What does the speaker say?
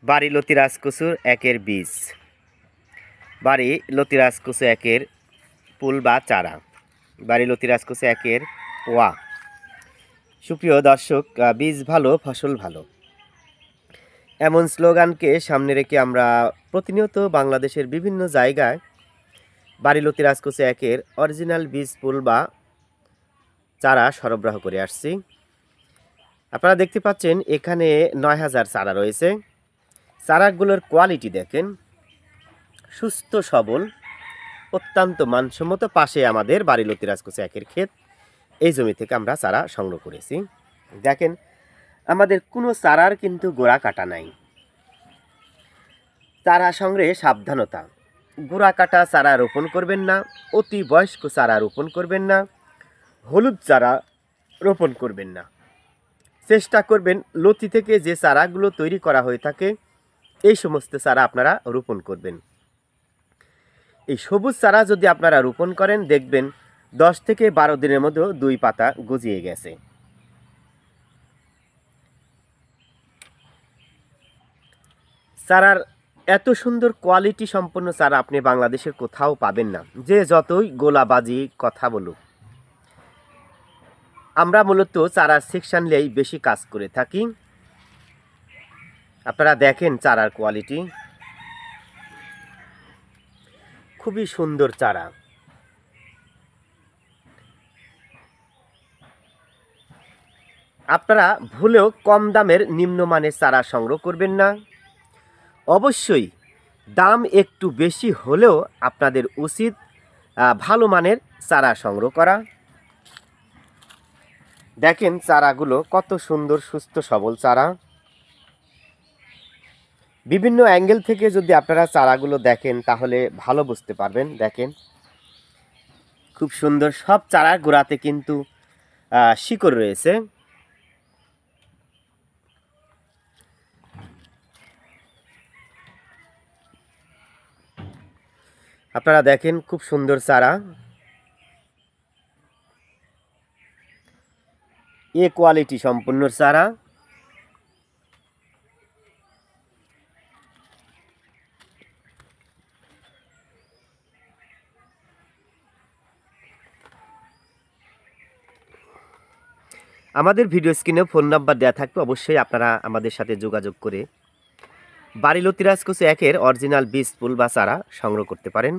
বাড়ি লতি রাজকচুর একের বীজ, বাড়ি লতি রাজকচু একের ফুল বা চারা, বাড়ি লতি রাজকচু একের পোয়া। সুপ্রিয় দর্শক, বীজ ভালো ফসল ভালো, এমন স্লোগানকে সামনে রেখে আমরা প্রতিনিয়ত বাংলাদেশের বিভিন্ন জায়গায় বাড়ি লতি রাজকচু একের অরিজিনাল বীজ ফুল বা চারা সরবরাহ করে আসছি। আপনারা দেখতে পাচ্ছেন এখানে ৯,০০০ চারা রয়েছে। চারাগুলোর কোয়ালিটি দেখেন, সুস্থ সবল, অত্যন্ত মানসম্মত। পাশে আমাদের বাড়ি লতি রাজকচু একের ক্ষেত, এই জমি থেকে আমরা চারা সংগ্রহ করেছি। দেখেন আমাদের কোনো চারার কিন্তু গোড়া কাটা নাই। চারা সংগ্রহে সাবধানতা, গোড়া কাটা চারা রোপণ করবেন না, অতি বয়স্ক চারা রোপণ করবেন না, হলুদ চারা রোপণ করবেন না। চেষ্টা করবেন লতি থেকে যে চারাগুলো তৈরি করা হয়ে থাকে এই সমস্ত চারা আপনারা রোপণ করবেন। এই সবুজ চারা যদি আপনারা রোপণ করেন, দেখবেন 10 থেকে 12 দিনের মধ্যে 2 পাতা গজিয়ে গেছে। চারার এত সুন্দর কোয়ালিটি সম্পন্ন চারা আপনি বাংলাদেশের কোথাও পাবেন না, যে যতই গোলাবাজি কথা বলুক। আমরা মূলত চারার সেকশন নিয়েই বেশি কাজ করে থাকি। আপনারা দেখেন চারার কোয়ালিটি, খুবই সুন্দর চারা। আপনারা ভুলেও কম দামের নিম্নমানের চারা সংগ্রহ করবেন না। অবশ্যই দাম একটু বেশি হলেও আপনাদের উচিত ভালো মানের চারা সংগ্রহ করা। দেখেন চারাগুলো কত সুন্দর, সুস্থ সবল চারা। বিভিন্ন অ্যাঙ্গেল থেকে যদি আপনারা চারাগুলো দেখেন তাহলে ভালো বুঝতে পারবেন। দেখেন খুব সুন্দর, সব চারার গোড়াতে কিন্তু শিকড় রয়েছে। আপনারা দেখেন খুব সুন্দর চারা, এ কোয়ালিটি সম্পূর্ণ চারা। আমাদের ভিডিও স্ক্রিনে ফোন নাম্বার দেওয়া থাকবে, অবশ্যই আপনারা আমাদের সাথে যোগাযোগ করে বাড়ি লতি রাজকচু একের অরিজিনাল বীজ ফুল বা চারা সংগ্রহ করতে পারেন।